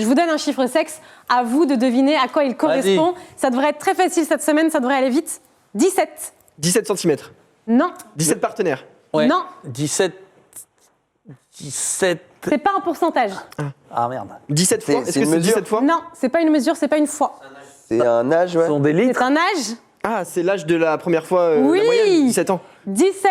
Je vous donne un chiffre sexe, à vous de deviner à quoi il correspond. Ça devrait être très facile cette semaine, ça devrait aller vite. 17. 17 cm. Non. 17 partenaires. Ouais. Non. 17. C'est pas un pourcentage. Ah merde. 17 fois. Est-ce que c'est 17 fois? Non, c'est pas une mesure, c'est pas une fois. C'est un âge, ouais. Ce sont des litres. C'est un âge. Ah, c'est l'âge de la première fois. Oui. La moyenne, 17 ans. 17,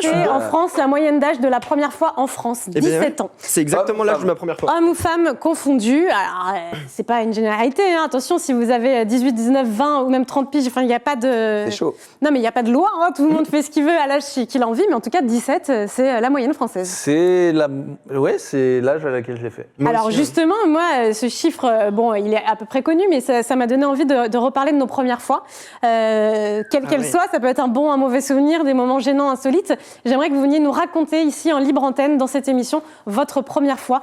c'est en France la moyenne d'âge de la première fois en France. 17 ans. C'est exactement l'âge de ma première fois. Hommes ou femmes confondus. Alors, c'est pas une généralité. Hein. Attention, si vous avez 18, 19, 20 ou même 30 piges, il n'y a pas de... C'est chaud. Non, mais il n'y a pas de loi. Hein. Tout le monde fait ce qu'il veut à l'âge qu'il a envie. Mais en tout cas, 17, c'est la moyenne française. C'est l'âge à laquelle je l'ai fait. Alors justement, moi, ce chiffre, bon, il est à peu près connu, mais ça m'a donné envie de reparler de nos premières fois. Quelles qu'elles soient, ça peut être un bon, un mauvais souvenir, des moments gênants, insolites. J'aimerais que vous veniez nous raconter ici en libre antenne, dans cette émission, votre première fois.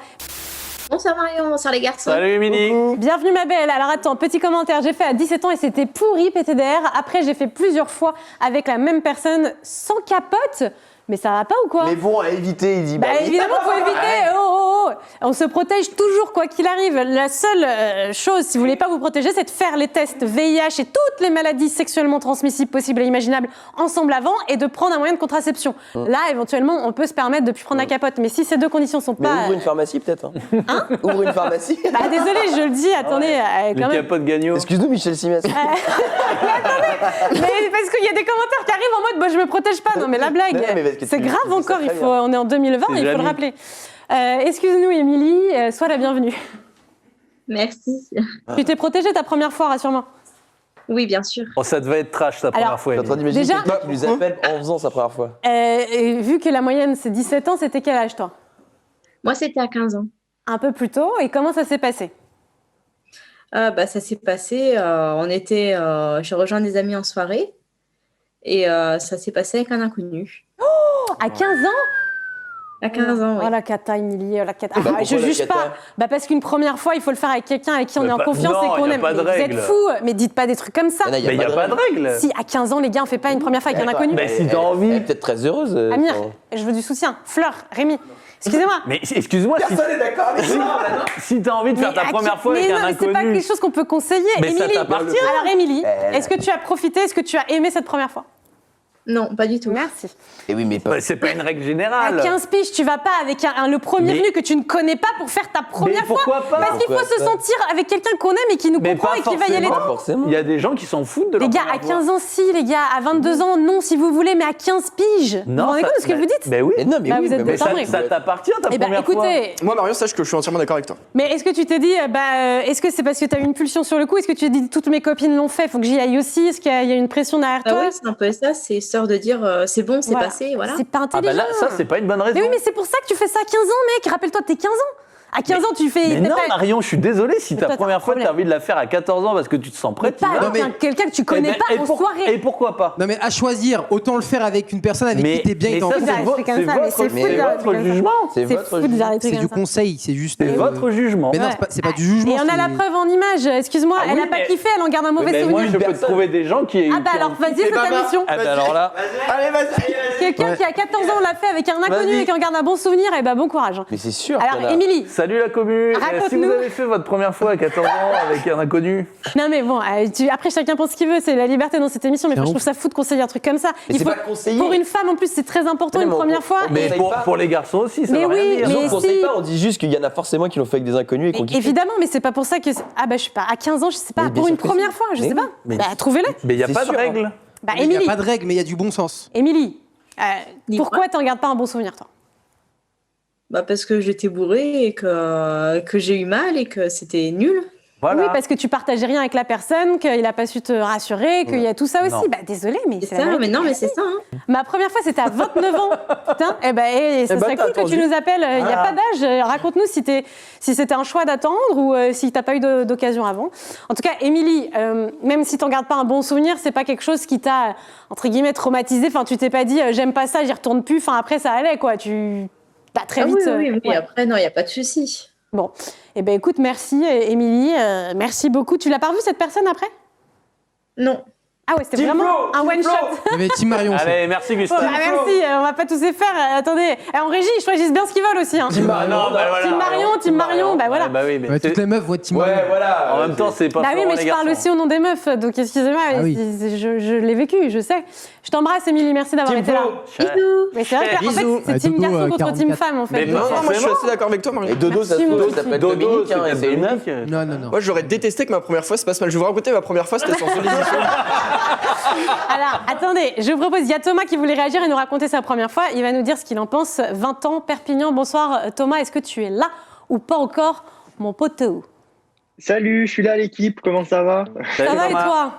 Bonsoir Marion, bonsoir les garçons. Salut Émilie. Bienvenue ma belle. Alors attends, petit commentaire, j'ai fait à 17 ans et c'était pourri PTDR. Après, j'ai fait plusieurs fois avec la même personne sans capote. Mais ça va pas ou quoi? Mais bon, à éviter, il dit. Bah évidemment, faut éviter. On se protège toujours quoi qu'il arrive. La seule chose, si vous voulez pas vous protéger, c'est de faire les tests VIH et toutes les maladies sexuellement transmissibles possibles et imaginables ensemble avant et de prendre un moyen de contraception. Là, éventuellement, on peut se permettre de plus prendre la capote. Mais si ces deux conditions sont Mais pas... ouvre une pharmacie peut-être. Hein Ouvre une pharmacie. Bah désolé, je le dis. Attendez, Le quand même. capote gagnant. Excuse-nous, Michel Simès. Mais parce qu'il y a des commentaires qui arrivent en mode bah, je me protège pas. Non mais la blague, Non, mais parce que c'est tu grave dis ça encore. très bien. On est en 2020, il faut le Jamy. rappeler. Excuse-nous Émilie, sois la bienvenue. Merci. Tu t'es protégée ta première fois, rassure-moi. Oui, bien sûr. Oh, ça devait être trash ta première fois. Je suis en train Émilie. d'imaginer Déjà- quelqu'un qui nous appelle en faisant sa première fois. Et vu que la moyenne c'est 17 ans, c'était quel âge toi? Moi, c'était à 15 ans. Un peu plus tôt. Et comment ça s'est passé? Ça s'est passé, j'ai rejoint des amis en soirée et ça s'est passé avec un inconnu. À 15 ans? À 15 ans, oui. Oh la cata, Émilie, oh la cata. Bah, je pourquoi la juge cata pas. Bah parce qu'une première fois, il faut le faire avec quelqu'un avec qui on Mais est en pas- confiance non, et qu'on y a aime. pas de Mais vous êtes règle. fous. Mais dites pas des trucs comme ça. Ah, non, Mais il n'y a pas de règle. Si, à 15 ans, les gars, on fait pas une première fois avec un inconnu. Mais si t'as envie. Elle est peut-être très heureuse. Amir, enfin. je veux du soutien. Fleur, Rémi, excusez-moi. Mais excuse-moi, Personne n'est d'accord avec ça. si t'as envie de faire ta première fois avec un mais c'est pas inconnu. quelque chose qu'on peut conseiller. Mais ça Émilie, t'appartient. alors Émilie, Elle- est-ce que tu as profité, est-ce que tu as aimé cette première fois? Non, pas du tout. Merci. Et oui, mais pas. Bah, c'est pas une règle À générale. 15 piges, tu vas pas avec le premier Mais- venu que tu ne connais pas pour faire ta première Mais pourquoi fois. pas? Parce qu'il faut Pourquoi se pas sentir avec quelqu'un qu'on aime et qui nous Mais comprend pas et qui va y aller. forcément. Pas forcément. Il y a des gens qui s'en foutent de Les leur gars, à première 15 ans, si, les gars. À 22 ans, non, si vous voulez, mais à 15 piges. Vous vous rendez compte de ce que vous dites? Mais oui. Mais non, mais Bah, oui, vous êtes mais des moi, timbrés. Ça t'appartient ta Eh ben, première fois. écoutez, Moi, Marion, sache que je suis entièrement d'accord avec toi. mais est-ce que tu t'es dit, est-ce que c'est parce que tu as eu une pulsion sur le coup? Est-ce que tu t'es dit, toutes mes copines l'ont fait, faut que j'y aille aussi? Est-ce qu'il y a une pression derrière Ah toi? oui, c'est un peu ça, c'est histoire de dire c'est bon, c'est Voilà. passé, voilà. C'est pas Ah intelligent. bah là, ça c'est pas une bonne raison. Mais oui, mais c'est pour ça que tu fais ça à 15 ans, mec. Rappelle-toi, t'es 15 ans. À 15 ans, tu fais. Mais t'es non, pas- Marion, je suis désolé si Mais ta toi, t'as un première fois problème. t'as envie de la faire à 14 ans parce que tu te sens prête, Pas tu vas. avec quelqu'un que tu connais pas en soirée. Et pourquoi pas? Non mais à choisir, autant le faire avec une personne avec qui t'es bien et mais t'es en ça, Vous c'est arrêtez votre, comme c'est ça, mais votre- c'est fou c'est de dire des votre trucs comme ça. jugement. C'est C'est votre fou de dire des trucs C'est du comme ça. conseil, c'est juste. C'est votre jugement. Mais non, Ouais. c'est pas du jugement. Et on a la c'est- preuve en image. Excuse-moi, Ah elle oui, a pas mais- kiffé, elle en garde un mauvais Mais moi, souvenir. je peux te trouver des gens qui. Ah bah qui alors, ont- vas-y, c'est ta mission. Ah bah alors là. Allez, vas-y. Quelqu'un qui a 14 ans l'a fait avec un inconnu Vas-y. et qui en garde un bon souvenir, et bah bon courage. Mais c'est sûr. qu'il y en Alors, a. Émilie. Salut la commu. Si Raconte-nous. vous avez fait votre première fois à 14 ans avec un inconnu. Non mais bon, après chacun pense ce qu'il veut, c'est la liberté dans cette émission, mais C'est je ouf. trouve ça fou de conseiller un truc comme ça. Mais c'est pas conseiller. Pour une femme en plus, c'est très important Mais une non, première fois. on Mais conseille pas. pour les garçons aussi, ça Mais veut rien oui, dire. mais Nous, on conseille si. pas, on dit juste qu'il y en a forcément qui l'ont fait avec des inconnus et qu'on kiffe. Évidemment, mais c'est pas pour ça que. Ah bah je sais pas, à 15 ans, je sais pas, Mais bien pour une sûr que première si. fois, je Mais sais oui. pas. Mais- Bah trouvez-les. Mais il n'y a C'est pas de sûr, hein. règle. Bah Il n'y a Émilie, pas de règle, mais il y a du bon sens. Émilie, Dis-moi. pourquoi t'en gardes pas un bon souvenir toi? Bah parce que j'étais bourrée et que j'ai eu mal et que c'était nul. Voilà. Oui, parce que tu partageais rien avec la personne, qu'il a pas su te rassurer, qu'il y a tout ça aussi. Non. Bah désolé, mais C'est c'est la ça, vérité. mais non, mais c'est ça. Hein. Ma première fois, c'était à 29 ans. Putain, ça Eh ben, serait t'as cool que tu attendu. nous appelles. Il n'y a pas d'âge. Raconte-nous si c'était un choix d'attendre ou si t'as pas eu d'occasion avant. En tout cas, Émilie, même si t'en gardes pas un bon souvenir, c'est pas quelque chose qui t'a, entre guillemets, traumatisé. Enfin, tu t'es pas dit, j'aime pas ça, j'y retourne plus. Enfin, après, ça allait, quoi. Bah, très Ah vite. oui, oui, oui. ouais. Après, non, il n'y a pas de souci. Bon. Eh ben, écoute, merci, Émilie. Merci beaucoup. Tu l'as pas revue, cette personne, après? Non. Ah ouais, c'était vraiment un one shot. Il y avait Team Marion aussi. Allez, merci Gustave. Ah, merci, on va pas tous les faire. Attendez, en régie, ils choisissent bien ce qu'ils veulent aussi. Hein. Team Marion, Team Marion, bah voilà. Bah oui, mais Ouais, toutes les meufs vont être Team Marion. Ouais, voilà. en même temps, c'est pas Bah oui, Florent mais les je parle garçons. aussi au nom des meufs, donc excusez-moi, Ah oui. je l'ai vécu, je sais. Je t'embrasse, Émilie, merci d'avoir été là. Bisous. Mais c'est vrai qu'en fait, Bisous. c'est team Dodo, garçon contre 44. team femme, en fait. Mais Donc, Non, non, moi je suis Forcément. assez d'accord avec toi, Marie. Et Dodo, ça se Merci, trouve, moi ça peut être Dodo, Dominique, hein, et c'est une meuf. Non, non, non. Moi j'aurais détesté que ma première fois se passe mal. Je vais vous raconter ma première fois, c'était sur Solid. Alors, attendez, je vous propose, il y a Thomas qui voulait réagir et nous raconter sa première fois. Il va nous dire ce qu'il en pense. 20 ans, Perpignan. Bonsoir Thomas, est-ce que tu es là ou pas encore, mon poteau? Salut, je suis là l'équipe, comment ça va? Ça va et Thomas. toi?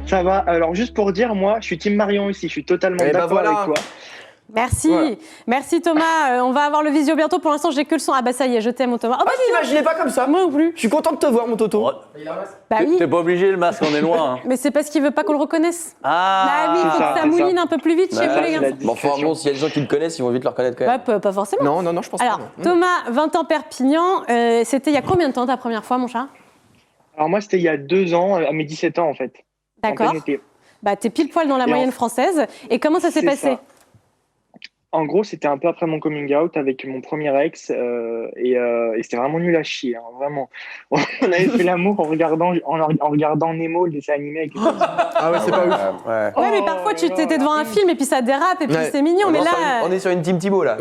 Ça va, alors juste pour dire, moi je suis Team Marion aussi, je suis totalement Eh ben d'accord voilà. avec toi. Merci, Voilà. merci Thomas. On va avoir le visio bientôt. Pour l'instant, j'ai que le son. Ah bah ça y est, je t'aime, Thomas. Oh bah Ah, je t'imaginais pas comme ça. moi non plus. Je suis content de te voir, mon Toto. Oh, Bah oui. T'es pas obligé, le masque, on est loin. Hein. Mais c'est parce qu'il veut pas qu'on le reconnaisse. Ah, Bah oui, il faut ça, que ça c'est mouline un peu plus vite chez Bah, vous les c'est gars. la Bon, enfin, discrétion. bon, s'il y a des gens qui le connaissent, ils vont vite le reconnaître quand même. Pas forcément. Non, non, non, je pense Alors, pas. non. Thomas, 20 ans Perpignan, c'était il y a combien de temps ta première fois, mon chat? Alors moi c'était il y a 2 ans, à mes 17 ans en fait. En D'accord. plein été. Bah, t'es pile poil dans la Et moyenne en- française. Et comment ça s'est C'est passé? ça. En gros, c'était un peu après mon coming out avec mon premier ex et c'était vraiment nul à chier, hein, vraiment. On avait fait l'amour en regardant Nemo, le dessin animé avec les petits. Ah ouais, c'est pas ouf. Ouais. Ouais, mais Oh parfois tu là t'étais là. devant un film et puis ça dérape et puis Ouais. c'est mignon. Mais là. On est sur une team Thibaut là.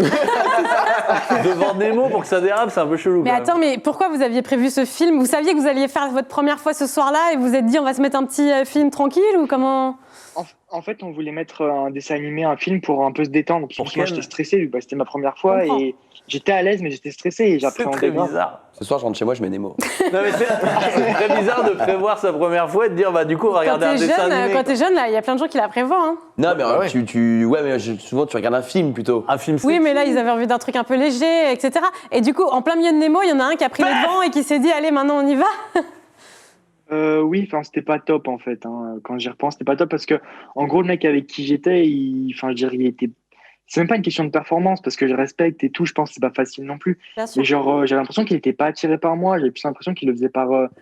devant Nemo pour que ça dérape, c'est un peu chelou. Mais quand même. attends, mais pourquoi vous aviez prévu ce film? Vous saviez que vous alliez faire votre première fois ce soir-là et vous vous êtes dit on va se mettre un petit film tranquille ou comment? En fait, on voulait mettre un dessin animé, un film pour un peu se détendre. Parce que Pour moi, Ken. j'étais stressé, vu que c'était ma première fois Je comprends. et j'étais à l'aise, mais j'étais stressé et C'est très j'appréhendais grave. bizarre. Ce soir, je rentre chez moi, je mets Nemo. Non, mais c'est très bizarre de prévoir sa première fois et de dire bah du coup on va Quand regarder un t'es dessin jeune, animé. quand t'es jeune, là, il y a plein de gens qui la prévoient. Hein. Non, mais ouais. ouais, mais souvent tu regardes un film plutôt. Un film Oui, sexy. mais là, ils avaient envie d'un truc un peu léger, etc. Et du coup, en plein milieu de Nemo, il y en a un qui a pris les devants et qui s'est dit allez, maintenant on y va. Oui, enfin, c'était pas top en fait. Hein. Quand j'y repense, c'était pas top parce que, en gros, le mec avec qui j'étais, enfin, je dirais, il était. C'est même pas une question de performance parce que je respecte et tout. Je pense que c'est pas facile non plus. Bien sûr. Mais genre, j'avais l'impression qu'il était pas attiré par moi. J'avais plus l'impression qu'il le faisait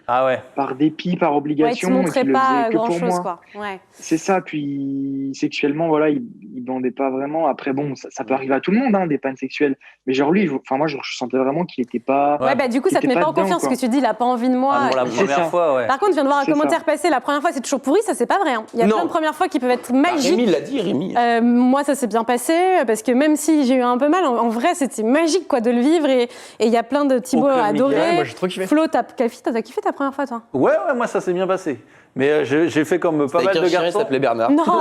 Ah ouais. par dépit, par Ouais, tu obligation. et montrais qu'il le pas faisait que pour grand-chose, moi. quoi. Ouais. C'est ça. Puis sexuellement, voilà, il bandait pas vraiment. Après, bon, ça peut arriver à tout le monde, hein, des pannes sexuelles. Mais genre lui, enfin moi, je sentais vraiment qu'il était pas. Ouais, bah du coup, ça te T'étais met pas pas en dedans, confiance quoi. parce que tu dis il a pas envie de moi. Ah, pour la c'est première ça. fois, ouais. Par contre, je viens de voir un C'est commentaire ça. passer. La première fois, c'est toujours pourri. Ça, c'est pas vrai. Hein. Il y a Non. plein de premières fois qui peuvent être Bah, magiques. Rémi l'a dit, Rémi. Moi, ça s'est bien passé parce que même si j'ai eu un peu mal, en vrai, c'était magique quoi de le vivre et il y a plein de Thibaut Aucun adorés. Ouais, moi j'ai trop kiffé. Flo, t'as kiffé ta première fois, toi? Ouais, moi ça s'est bien passé. Mais j'ai fait comme pas Avec mal un de chien, il garçons. s'appelait Bernard. Non, ça va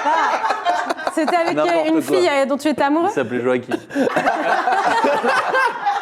pas. C'était avec N'importe une quoi. fille dont tu étais amoureux? Il s'appelait Joachim.